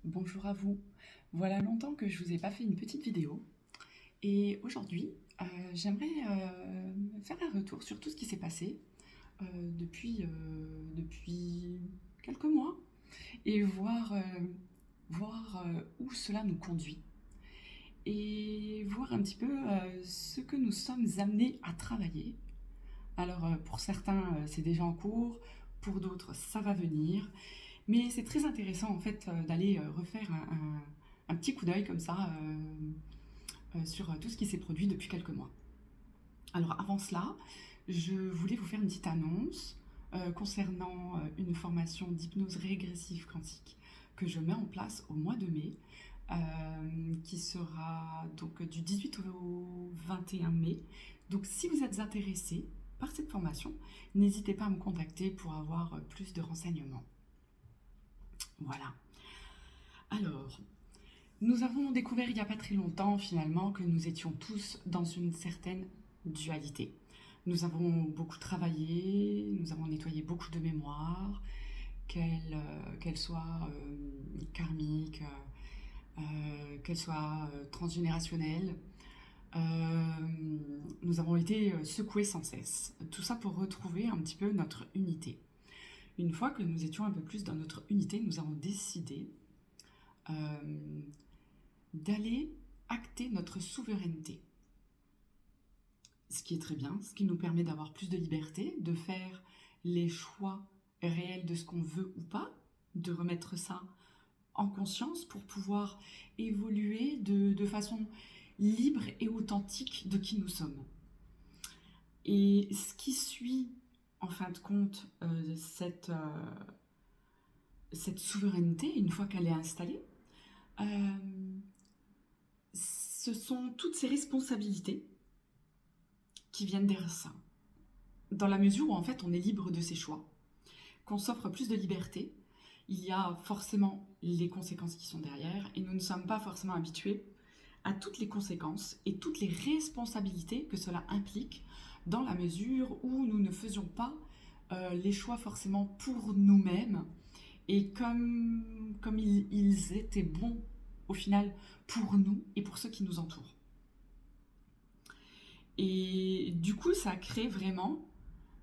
Bonjour à vous. Voilà longtemps que je vous ai pas fait une petite vidéo et aujourd'hui j'aimerais faire un retour sur tout ce qui s'est passé depuis quelques mois et voir où cela nous conduit et voir un petit peu ce que nous sommes amenés à travailler. Alors pour certains c'est déjà en cours, pour d'autres ça va venir. Mais c'est très intéressant en fait d'aller refaire un petit coup d'œil comme ça sur tout ce qui s'est produit depuis quelques mois. Alors avant cela, je voulais vous faire une petite annonce concernant une formation d'hypnose régressive quantique que je mets en place au mois de mai, qui sera donc du 18 au 21 mai. Donc si vous êtes intéressé par cette formation, n'hésitez pas à me contacter pour avoir plus de renseignements. Voilà. Alors, nous avons découvert il n'y a pas très longtemps finalement que nous étions tous dans une certaine dualité. Nous avons beaucoup travaillé, nous avons nettoyé beaucoup de mémoires, qu'elles soient karmiques, qu'elles soient transgénérationnelles. Nous avons été secoués sans cesse. Tout ça pour retrouver un petit peu notre unité. Une fois que nous étions un peu plus dans notre unité, nous avons décidé euh, d'aller acter notre souveraineté. Ce qui est très bien, ce qui nous permet d'avoir plus de liberté, de faire les choix réels de ce qu'on veut ou pas, de remettre ça en conscience pour pouvoir évoluer de façon libre et authentique de qui nous sommes. Et ce qui suit, en fin de compte, cette souveraineté, une fois qu'elle est installée, euh, ce sont toutes ces responsabilités qui viennent derrière ça. Dans la mesure où en fait on est libre de ses choix, qu'on s'offre plus de liberté, il y a forcément les conséquences qui sont derrière et nous ne sommes pas forcément habitués à toutes les conséquences et toutes les responsabilités que cela implique dans la mesure où nous ne faisions pas les choix forcément pour nous-mêmes et comme ils étaient bons au final pour nous et pour ceux qui nous entourent. Et du coup, ça crée vraiment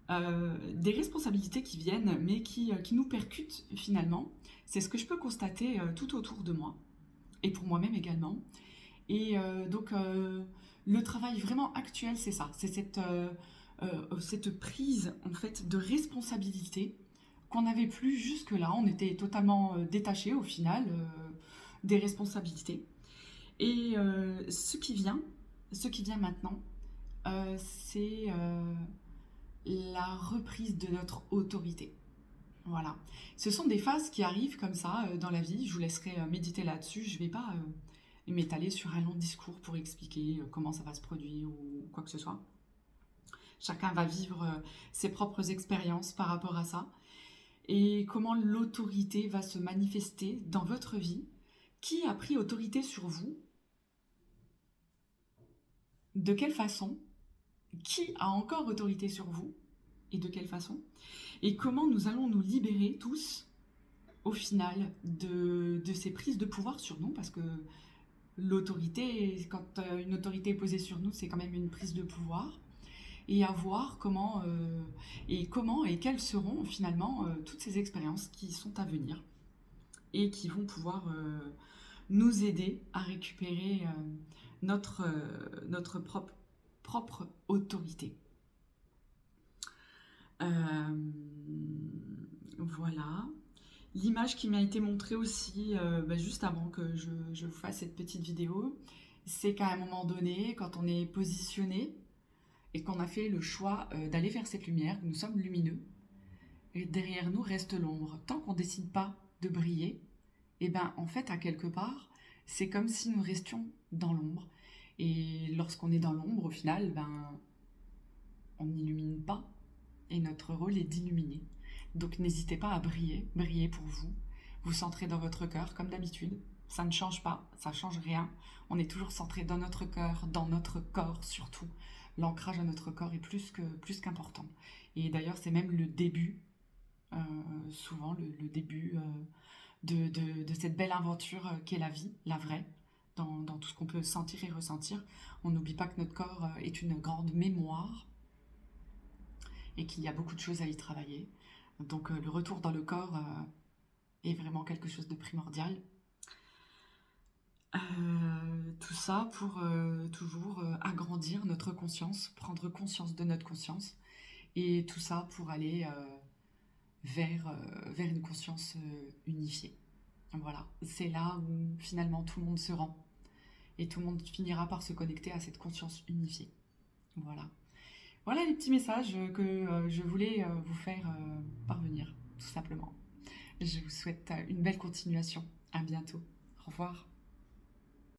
des responsabilités qui viennent, mais qui nous percutent finalement. C'est ce que je peux constater tout autour de moi, et pour moi-même également. Et le travail vraiment actuel, c'est ça. C'est cette prise en fait de responsabilité qu'on n'avait plus jusque-là. On était totalement détachés au final des responsabilités. Et ce qui vient maintenant, c'est la reprise de notre autorité. Voilà. Ce sont des phases qui arrivent comme ça dans la vie. Je vous laisserai méditer là-dessus. Je ne vais pas m'étaler sur un long discours pour expliquer comment ça va se produire ou quoi que ce soit. Chacun va vivre ses propres expériences par rapport à ça. Et comment l'autorité va se manifester dans votre vie. Qui a pris autorité sur vous? De quelle façon? Qui a encore autorité sur vous? Et de quelle façon? Et comment nous allons nous libérer tous, au final, de ces prises de pouvoir sur nous, parce que l'autorité, quand une autorité est posée sur nous, c'est quand même une prise de pouvoir, et à voir comment et quelles seront finalement toutes ces expériences qui sont à venir, et qui vont pouvoir nous aider à récupérer notre propre autorité. Voilà. L'image qui m'a été montrée aussi juste avant que je vous fasse cette petite vidéo, c'est qu'à un moment donné, quand on est positionné et qu'on a fait le choix d'aller vers cette lumière, que nous sommes lumineux, et derrière nous reste l'ombre. Tant qu'on ne décide pas de briller, et ben en fait à quelque part, c'est comme si nous restions dans l'ombre. Et lorsqu'on est dans l'ombre, au final, on n'illumine pas. Et notre rôle est d'illuminer. Donc n'hésitez pas à briller, briller pour vous. Vous centrez dans votre cœur comme d'habitude. Ça ne change pas, ça ne change rien. On est toujours centré dans notre cœur, dans notre corps surtout. L'ancrage à notre corps est plus qu'important. Et d'ailleurs c'est même le début, souvent le début de cette belle aventure qu'est la vie, la vraie, dans tout ce qu'on peut sentir et ressentir. On n'oublie pas que notre corps est une grande mémoire et qu'il y a beaucoup de choses à y travailler. Donc le retour dans le corps est vraiment quelque chose de primordial. Tout ça pour toujours agrandir notre conscience, prendre conscience de notre conscience, et tout ça pour aller vers une conscience unifiée. Voilà, c'est là où finalement tout le monde se rend, et tout le monde finira par se connecter à cette conscience unifiée. Voilà. Voilà les petits messages que je voulais vous faire parvenir, tout simplement. Je vous souhaite une belle continuation. À bientôt. Au revoir.